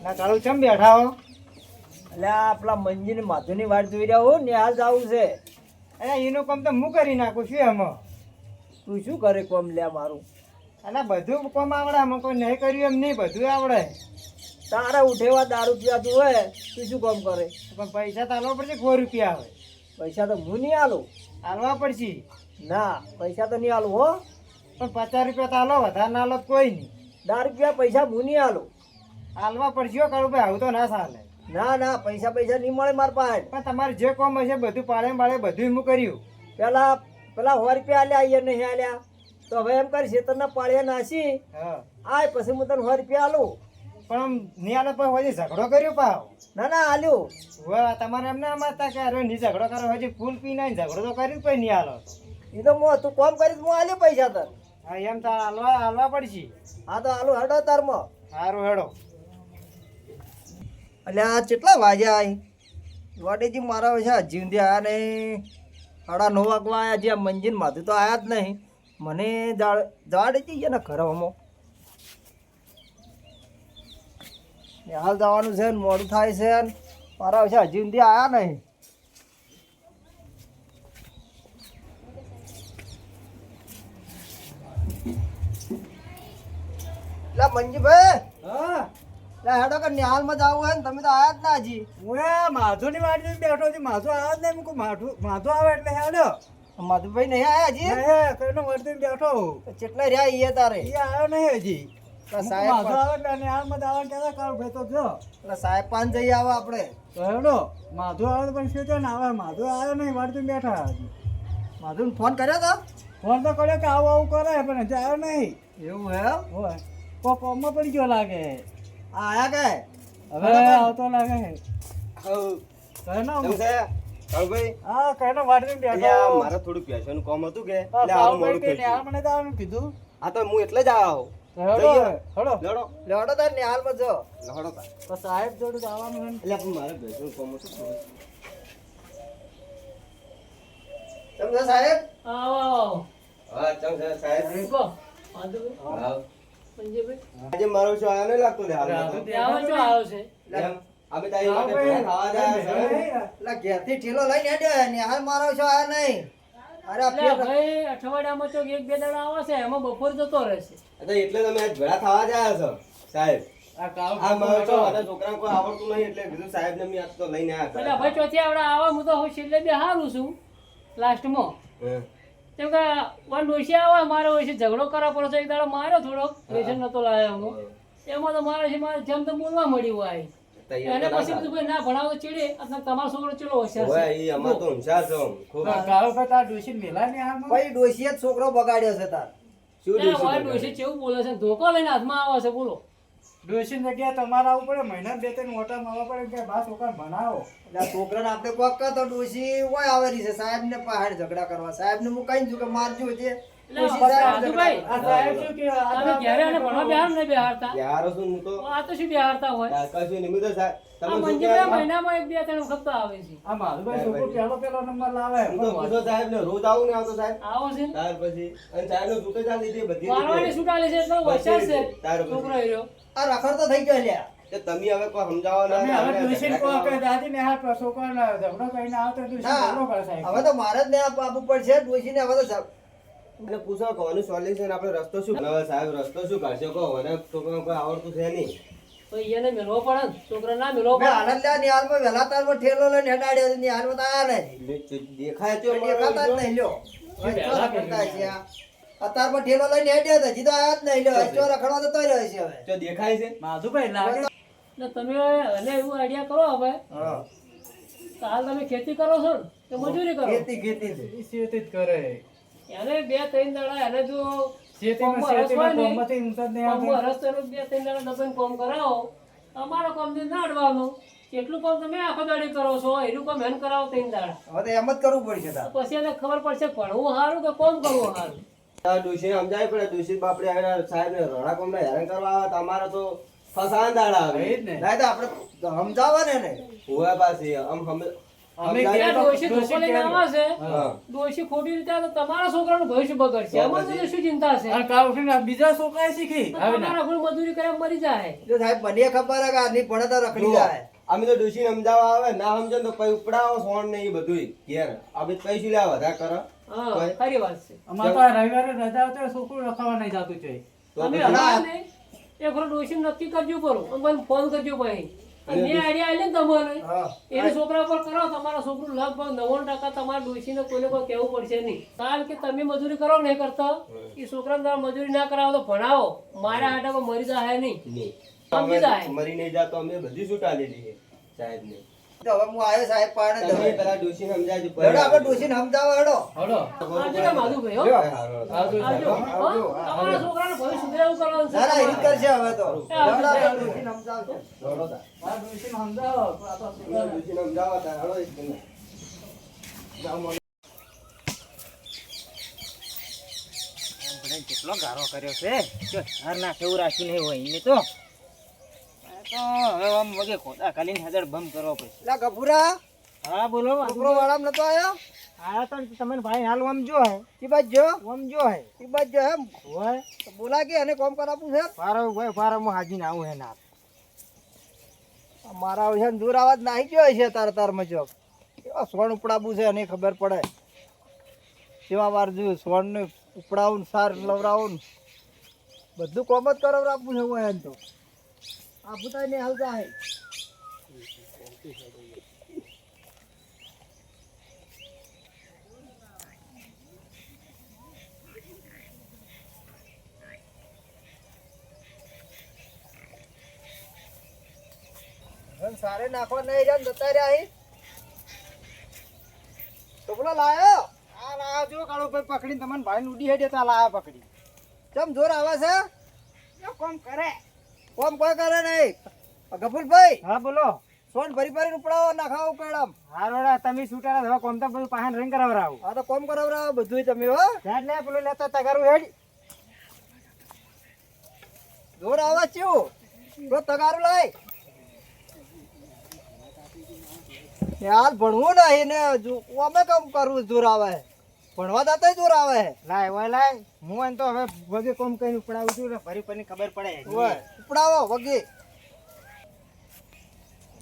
ના કાળુ ચમ બેઠા હો? એટલે આપલા મંજીને માધુની વાટ જોઈ રહ્યા હો ને હાલ જવું છે. અરે એનું કામ તો હું કરી નાખું છું એમાં. તું શું કરે કોમ લે મારું? અને બધું કામ આવડે, આમાં કોઈ નહીં કર્યું એમ નહીં, બધું આવડે. તારા ઉઠેવા દારૂ પીવાતું હોય તું શું કામ કરે? પણ પૈસા તો આલવા પડશે. 100 રૂપિયા આવે. પૈસા તો હું નહીં આલું. આલવા પડશે. ના પૈસા તો નહીં આલું હો. પણ 50 રૂપિયા તો આલો, વધારે ના આલો તો કોઈ નહીં. 10 રૂપિયા પૈસા હું નહીં આલું. આલવા પડશે હો કાળુભાઈ, આવું તો ના ચાલે. ના ના પૈસા નહીં મળે મારા પાસે. પણ તમારે જે કામ હશે બધું પાડે બાળે બધું હું કર્યું. પેલા 100 રૂપિયા આલ્યા અહીંયા નહીં આલ્યા તો હવે એમ કરી શેતરના પાળ્યા નાસી હા આય પછી હું તને 100 રૂપિયા આલું. પણ આમ નહીં આલો પછી હજી ઝઘડો કર્યો પાવ. ના ના આલ્યું. હવે તમારે એમ ના માનતા કે અરે નહીં ઝઘડો કરો, હજી ફૂલ પી નાઈ ઝઘડો તો કર્યું પછી નહીં આલો. એ તો તું કોમ કરીશ હું આલ્યું પૈસા તને. હા એમ તો આલવા પડશે. હા તો આલુ હડો તારમાં. સારું હેડો. એટલે આ કેટલા વાગ્યા અહીં વાટેજી મારા છે જીવંદી આયા નહીં. 9:30 વાગવા આયા જે મંજીન માધું તો આયા જ નહીં. મને જવા દેતી છે ને ઘરે હમો હાલ જવાનું છે ને મોડું થાય છે ને મારા છે હજી સુધી આયા નહીં. લા મંજીભાઈ હા હેડો કે નિહાલમાં જવું હોય ને તમે તો આયા જ ના હજી. હું માધુની વાટ જોઈને બેઠો છું. માધુ આવે જ નહીં. મૂકું માધુ આવે એટલે હેડો. માધુભાઈ નહીં આયા હજી? કઈનો વાટ જોઈને બેઠો. કેટલા રહ્યા ઈએ તારે? એ આવ્યો નહીં હજી. સાહેબ માધુ આવે એટલે નિહાળમાં જવાનું કહેતા કાળુભાઈ તો જો. સાહેબ પાંચ જઈ આવો આપણે. તો હેડો. માધુ આવે તો પણ શું છે ને આવે. માધુ આવ્યો નહીં, વાટ જોઈને બેઠા હજી. માધુને ફોન કર્યો તો? ફોન તો કર્યો કે આવું આવું કરે પણ હજી આવ્યો નહીં. એવું હે? હોય કોમમાં પડી ગયો લાગે. આયા કે હવે આવતો લાગે. હા કઈનો વાટ જોઈને બેઠો. મારે થોડું પૈસાનું કામ હતું કે કાળુભાઈ કે નિહાળમાં નથી આવવાનું કીધું. હા તો હું એટલે જ આવ્યો. તો હેડો હેડો. લડો લેવડો તાર નિહાલમાં જો. લડો તા. તો સાહેબ જોડે તો આવવાનું છે ને. એટલે પણ મારે પૈસાનું કામ હતું. સમજો સાહેબ? હા ચમ છે સાહેબ. હા. આજે મારો શું આયો નહીં લાગતો લે હાલ. એમ અમે તારી માટે ખાવા જાય છે. એટલે ઘેરથી ઠેલો લઈને હેડ્યો નિહાલ મારો છો આયા નહીં. અરે આ પેટ- અઠવાડિયામાં તો 1-2 દાડા આવે છે એમાં બપોર જતો રહેશે. એટલે તમે આજ ભેળા ખાવા જાય છો સાહેબ. આ કાળુ આ મારો છો અને છોકરાને કોઈ આવડતું નહીં એટલે કીધું સાહેબ ને મેં આજ તો લઈને એટલે આવ્યા. ભાઈ ચોથી આવડે આવે હું તો હું છેલ્લે બે હારું છું લાસ્ટમાં. કેમ કે વન ડોસી આવે મારે હોય છે ઝઘડો કરવા પડે છે. એક દાડો માર્યો થોડોક વ્યસન નતો લાવ્યો હું એમાં તો મારે છે મારે જેમ તો બોલવા મળ્યું હોય એને પછી બધું ભાઈ ના ભણાવો તો ચીડે અને તમારો છોકરો ચેલો હોશિયાર ઓય છે. ઈ અમાર તો ઊંચા છો ખૂબ. કાળુભાઈ તાર ડોશી મેલા ને આમાં. ભાઈ ડોશીએ જ છોકરો બગાડ્યો છે તાર. શું એટલે ડોશી વન બોલે? ડોસી કેવું બોલે છે ધોકો લઈને હાથમાં આવે છે બોલો. ડોશી જગ્યાએ તમારે આવવું પડે. મહિના 2-3 મોટા મારવા પડે કે બા છોકરા ભણાવો. એટલે આ છોકરાને આપણે કોક કહો તો ડોશી હોય આવેલી છે સાહેબને પહાડ ઝઘડા કરવા. સાહેબને હું કહી છું કે મારજો છે. ડોશી સાહેબ રાજુભાઈ, આ સાહેબ શું કે તમે ઘેરે અને ભણવા બેહાર નહીં બેહારતા. યાર શું હું તો આ તો શું બેહારતા હોય કશું નિમિત્ત સાહેબ આ તમે શું મંજીભાઈ કહેવા? મહિનામાં 1-2-3 વખત તો આવે છે. આ માધુભાઈ છોકરો પેલો નંબર લાવે. હું તો પૂછો સાહેબ ને રોજ આવું ને આવતો સાહેબ. આવો છે ને? ત્યાર પછી અને સાહેબ નો છૂટે ચાલ દીધી બધી મારવાની રીતે. છૂટાલી છે એટલો હોશિયાર છે તારો પછી. છોકરો રહ્યો. આ રખડ તો થઈ ગયો લ્યા. કે તમે હવે કોઈ સમજાવો ના તમે હવે તમે ડોશીને કહો કે ઝઘડા દાદી ને આ છોકરાને ઝઘડો કરીને આવતો ડોશી ના ઝઘડો કરે સાહેબ. હવે તો મારે જ ને આપવું પડશે ડોશીને. હવે તો કરો. એટલે પૂછો કોનું સોલ્યુશન આપણે રસ્તો શું હવે સાહેબ રસ્તો શું કાઢશો કહો મને છોકરાને કોઈ આવડતું છે નહીં. તો એને મેળવો પડે ને છોકરા ના મેળવો મેં પડે. આનંદ લ્યા નિહાલમાં વહેલા તારમાં ઠેલો લઈને હેડાડ્યો છે. નિહાલમાં તો આયા નથી. દેખાય તો દેખાતા જ નહીં લ્યો. રસ્તો રખડતા છે આ. અત્યારમાં ઠેલો લઈને હેડ્યો હતો. હજી તો આયા જ નહીં લ્યો. હજી તો રખડવા જતો રહ્યો છે હવે. જો દેખાય છે માધુભાઈ લાગે એટલે તમે એને એવું આઈડિયા કરો હવે હા. તો હાલ તમે ખેતી કરો છો ને કે મજૂરી કરો ખેતી ખેતી છે. ઈ ખેતી જ કરે. એને 2-3 દાડા એને જો ખેતીમાં કોમમાં રસ હોય ને, કોમમાંથી ઊંચા જ નહીં આવે. કોમમાં રસ તો 2-3 દાડા દબાઈને કોમ કરાવો તમારો કોમ થી ના અડવાનું. કેટલું કામ તમે આખો દાડી કરો છો એનું કામ હેન કરાવો 3 દાડા હવે તો એમ જ કરવું પડશે તાર. પછી એને ખબર પડશે ભણવું સારું કે કોમ કરવું સારું. આ ડોશીને સમજાય પડે ડોશી બાપડે આવીને સાહેબને રડા કોમને હેરાન કરવા આવે તમારે તો ફસાન દાડા આવે એ જ ને. ના તો આપણે સમજાવવા ને એને. હુવા પાછી આમ અમે આ ડોશી ધોકો લઈને આવે છે હા. ડોશી ખોટી રીતે આવે તો તમારા છોકરાનું ભવિષ્ય બગડશે એમાં તો શું ચિંતા છે અને કાલ ઉઠીને બીજા છોકરાએ શીખી હવે ના તમારા ઘર મજૂરી કર્યા મરી જાય જો સાહેબ મને ખબર હે કે આની ભણે તો રખડી જાય. અમે તો ડોશીને સમજાવવા આવે ના સમજો ને તો પછી ઉપડાવો સોણ ને એ બધું ઘેર આપણે પૈસું લેવા વધારે કરો હા કોઈ? ખરી વાત છે અમારે તો રવિવારે રજા હોય તો છોકરું રખાવા નહીં જતું છે તો તમે પછી હમણાં ને એક વાર ડોશી નક્કી કરજો કરો અને ફોન કરજો ભાઈ અને જે આઈડિયા આલે ને તમારે હા. એને છોકરા પર કરો તમારા છોકરું લગભગ 90% તમારા ડોશીને કોઈને કોઈ કહેવું પડશે નહીં કારણ કે તમે મજૂરી કરો નહીં કરતા એ છોકરાને તમે મજૂરી ના કરાવો તો ભણાવો મારા હાટા પર મરી જાય નહીં નહીં. સમજી જાય. મરી નહીં જાતો અમે બધી છૂટ આલેલી છે સાહેબને. તો હવે હું આવ્યો સાહેબ પાડે તમે તમે પેલા ડોશીને સમજાવજો હેડો આપણે ડોશીને સમજાવો હેડો. હળો આવજો ને માધુભાઈ હો હારું. આવજો હો? તમારા છોકરાને ભવિષ્ય સુધરાવું કરવાનું છે ના ના એરી કરશે હવે તો આવજો, હેડો આપણે આવજો. ડોશીને સમજાવશે. દોડો તાર. આ ડોશીને સમજાવો આ તો પેલા ડોશીને સમજાવો તાર. હાલો એક મિનિટ. જાઓ મને. આપણે કેટલો ગારો કર્યો છે જો હાર ના કેવું રાખ્યું નહીં હોય એને તો આ તો હવે આમ વગે ખોદા ખાલીને હજાર બંધ કરવો પડશે લા ગભુરા હા બોલો છોકરો વાળામાં નતો આયો? આ તો તમને ભાઈ હાલ આમ જો હે ઈ બાજ જો આમ જો હે ઈ બાજ જો એમ હોય તો બોલા કે એને કોમ કરાવવું છે ફારો ભાઈ ફારો હું હાજીને આવું હે ના મારા છે દૂર આવાજ નાહી ગયો છે તાર મચોક એવા સોણ ઉપડાવું છે અને ખબર પડે કેવા વાર જોયું સોણ ને ઉપડાવું ને સાર લવરાવું ને બધું કોમ જ કરાવરાવવું છે હોય એમ તો આ ભૂતાઈ ને હાલ જાય સારે નાખવા નહીં રહ્યા ને જતા રહ્યા અહીં તો બોલો લાયો આ લાયા જો કાળો ભાઈ પકડીને તમને ભાઈ ઉડી હેડે તા લાયા પકડી ચમ જોર આવે છે જો કોમ કરે કોમ કોઈ કરે નહીં ગફુરભાઈ હા બોલો સોન ભરી ઉપડાવો નાખાવો પેડામ હારોડા તમે છૂટા હવે કોમ તો બધું પાહન રંગ કરાવરાવું આ તો કોમ કરાવરાવો બધું તમે હો હેડ લે પેલો લેતા તગારું હેડ જોર આવે ચેવું તો તગારું લાય હાલ ભણવું નહીં ને અમે કામ કરવું જોર આવે ભણવા દાતા જોર આવે લાય ઓય લાય હું એને તો હવે વગે કોમ કરીને ઉપડાવું છું ને ફરી ફરી ખબર પડે ઓય ઉપડાવો વગી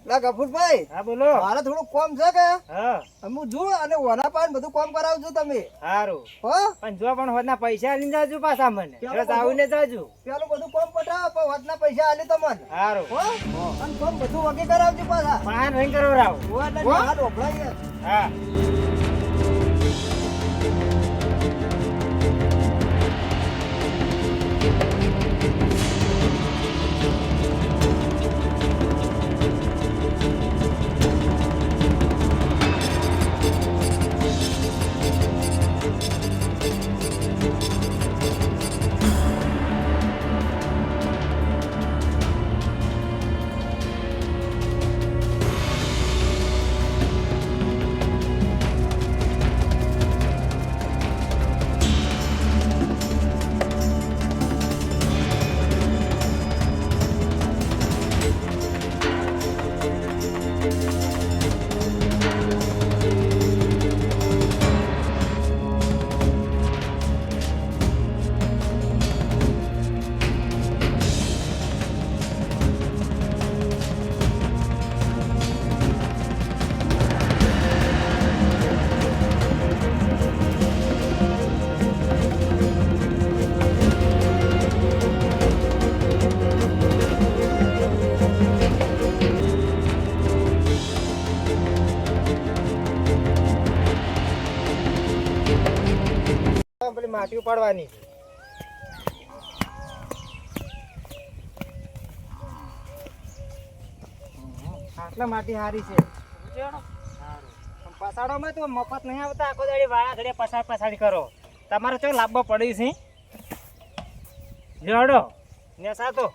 લા ગફુરભાઈ હા બોલો મારે થોડું કોમ છે કે હા હું જો અને વના પાન બધું કોમ કરાવજો તમે સારું હો પણ જો પણ હોદના પૈસા લઈને જાજો પાછા મને પેલો એટલે આવીને જાજો પેલું બધું કોમ પટાવો પણ વાતના પૈસા આલે તમને સારું હો અને કોમ બધું વગી કરાવજો પાછા પાહન રંગ કરાવરાવ હો એટલે હો? હાથ ઓભળાઈએ હા પેલી માટી ઉપાડવાની આટલા માટી સારી છે પસાડોમાં તો મફત નહીં આવતા આખો દાડી વાળા ઘડે પછાડ કરો તમારે ચો લાભો પડી છે જોડો ને સાતો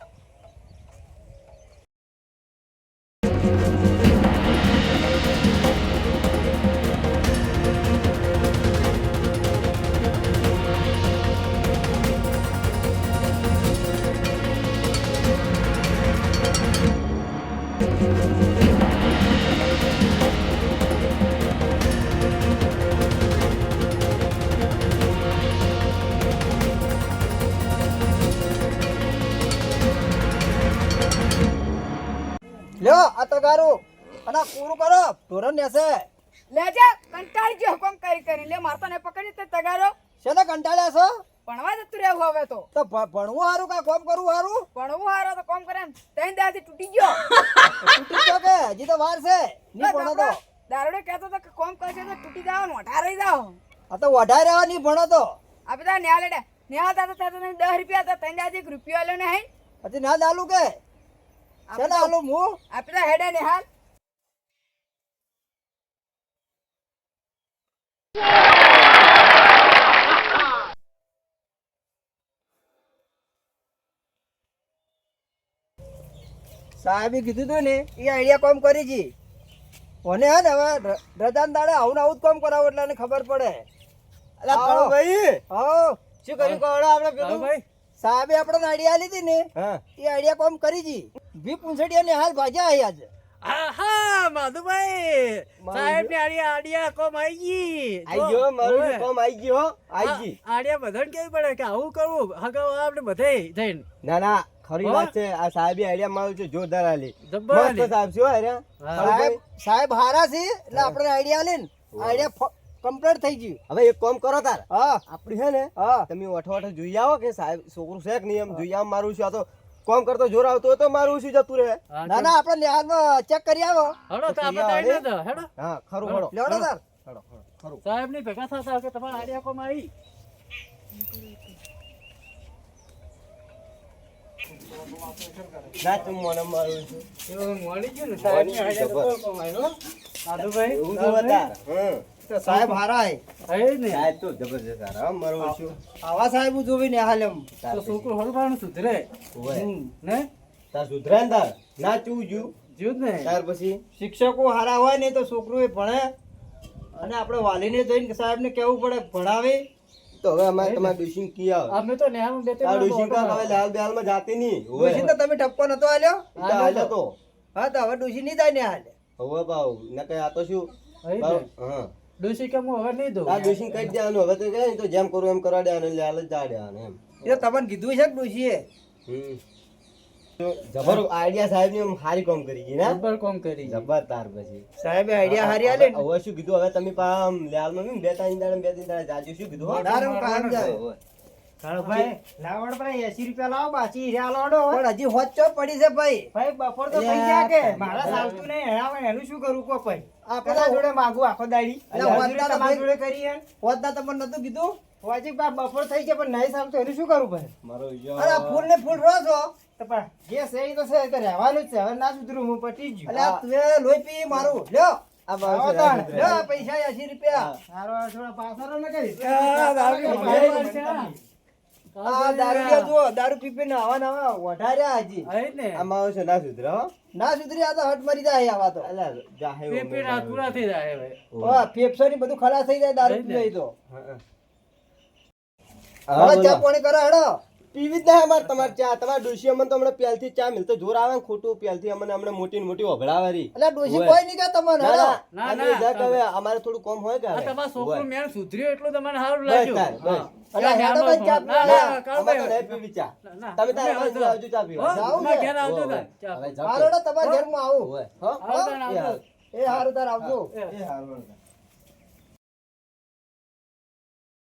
આ તગારું અને આ પૂરું કરો ધોરણ નેસે લેજે કંટાળી ગયો હુકમ કરી કરી લે મારતો ને પકડી તે તગારો શેને કંટાળ્યા છો ભણવા જતું રહેવું હવે તો તો ભણવું સારું કા કોમ કરવું સારું ભણવું હારો તો કોમ કરે ને તઈ દાથી તૂટી ગયો તૂટી ગયો કે હજી તો વાર છે નહીં ભણો તો દારૂડે કહેતો તો કે કોમ કરશે તો તૂટી જાવ ને વઢા રહી જાવ આ તો વઢાઈ રહેવા નહીં ભણો તો આ બધા ન્યાલેડે ન્યા તા તો 10 રૂપિયા હતા તઈ દાથી 1 રૂપિયો આલ્યો નહીં પછી ના દાલું કે શેને આલું હું આ બધા હેડે ને હાલ સાહેબે કીધું તું ને એ આઈડિયા કોમ કરી જી મને હે ને હવે રજાન દાડે આવું ને આવું જ કોમ કરાવો એટલે એને ખબર પડે અલા ભાઈ હા શું કર્યું કોડો આપણે પેલું ભાઈ સાહેબે આપણને આઈડિયા આલી હતી ને હા એ આઈડિયા કોમ કરી જી વી પૂંછડીયાને હાલ ભાજ્યા આયા છે આહા માધુભાઈ સાહેબ ને આડિયા કોમ આવી ગઈ આઈ ગયો મારું કોમ આઈ ગયો આઈ ગઈ આડિયા બધાને કેવી પડે કે આવું કરવું હગાવ આપણે બધે થઈને ના ના ખરી વાત છે આ સાહેબે આઈડિયા મારું છે જોરદાર આલી જબ્બર મસ્ત સાહેબ શું આર્યા સાહેબ સાહેબ હારા છે એટલે આપણે આઈડિયા આલી ને આઈડિયા કમ્પ્લીટ થઈ ગયું હવે એક કામ કરો તાર હા આપડી છે ને હા તમે વઠો જોઈ આવો કે સાહેબ છોકરું છે કે નહીં એમ જોઈ આવો મારું છું આ તો કોમ કરતો જોર આવતો હોય તો મારું શું જતું રહે ના ના આપણે નિહાળમાં ચેક કરી આવો હડો તો આપણે તઈને તો હેડો હા ખરું ખરો લેવડો તાર ખરું સાહેબ ની ભેગા થતા કે તમારા આડિયા કોમ આવી ના તું મને મારું છું મળી ગયું ને સાહેબ ની આઈડિયા કોમ આવ્યો સાધુભાઈ એવું તો બતા તો સાહેબ હારા હે હે ને સાહેબ તો જબરજસ્ત સારા મારું છું આવા સાહેબ જોવી ને હાલ એમ તો છોકરો હળવાનું સુધરે ને તાર સુધરે ને તાર ના તું જુ જ્યું જ ને ત્યાર પછી શિક્ષકો હારા હોય ને તો છોકરું એ ભણે અને આપણે વાલીને જોઈને સાહેબને કહેવું પડે ભણાવે તો હવે અમારે તમારે ડુશિંગ કી આવે અમે તો નેહામાં બે તાર ડુશિંગ કા હવે લાલ બેહાલ માં જાતી નહીં ડોશી તો તમે ટપકો નતો આલ્યો તો હાલે તો હા તો હવે ડોશી નહીં થાય ને હાલે હવે બાવ ન કઈ આ તો શું હઈ બાવ, ને. હા ડોશી કે હું હવે નહીં દઉં આ ડુશિંગ કઈ દેવાનું હવે તો કહે તો જેમ કરું એમ કરવા દેવાનું એટલે હાલ જ જા દેવાનું એમ એ તો તમને કીધું છે કે ડોશીએ હમ તો જબર આઈડિયા સાહેબ ની સારી કામ કરી ગઈ ના જબર કોમ કરી જબર તાર પછી સાહેબે આઈડિયા હારી આલે ને હવે શું કીધું હવે તમે પામ લાલ માં બે ત્રણ દાડા જાજો શું કીધું હો? વધારે હું કામ જાય હવે. ભાઈ લાવડ ભાઈ 80 રૂપિયા લાવો બાચી હીરા લાવડો પણ હજી હોચો પડી છે ભાઈ ભાઈ બપોર તો થઈ ગયા કે મારા ચાલતું નહીં હવે એનું શું કરું કો ભાઈ આપણા જોડે માગું આખો દાડી એટલે હોજના તો તમારા ભાઈ- જોડે કરી હે હોચના તમને નતું કીધું વાજી બા બપોર થઈ ગયા પણ નહીં સામતો એનું શું કરું ભાઈ મારો વિચાર- અરે આ ફૂલ ને ફૂલ રો છો તો પણ જે છે એ તો છે એ તો રહેવાનું જ છે હવે ના સુધરું હું પટી ગયું એટલે આ તું એ લોહી પી મારું લ્યો આ બાવ છે, આવો તાણ. રાજ લ્યો આ પૈસા 80 રૂપિયા સારો થોડા પાસારો ન કરી આ દારૂ દારૂ લ્યો જુઓ દારૂ પી પીને આવા નવા વઢાર્યા હજી હઈ ને આ માવો છે ના સુધરે હો ના સુધરી આ તો હટ મરી જાય આવા તો અલા જાહે બે પીર હાથ પૂરા થઈ જાય હવે હા ફેફસો ની બધું ખલાસ થઈ જાય દારૂ પી લઈ તો હા હવે ચા પાણી કરો હેડો પીવી જ ના અમાર તમાર ચા તમાર ડોશી અમને તો હમણાં પ્યાલથી ચા મિલતો જોર આવે ને ખોટું પ્યાલથી અમને હમણાં મોટી ને મોટી ઓભળાવારી એટલે ડોશી ઓવે. કોઈ નહીં કે તમને ના હેડો ના ના, અમે ના, જા કે હવે અમારે થોડું કોમ હોય કે આ હવે? તમારા છોકરો હોય. મેં સુધર્યો એટલું તમને સારું બસ લાગ્યું તાર, બસ. હા. અલા, હેડો ભાઈ, ચા ના, પીવા. ના, કાળુભાઈ. અમારે તો નહીં પીવી ચા ના, તમે તાર અમે અમારે આવજો. આવજો ચા પીવા હો, જાઉં અમારા છે. ઘેર આવજો ઓવે. તાર. ચા. હવે જાઓ. હારું હેડો તમારા ઘેરમાં આવું ઓવે. હો? આવજો ને, એ આવજો. હારું. એ હારું તાર આવજો એ. એ હારું.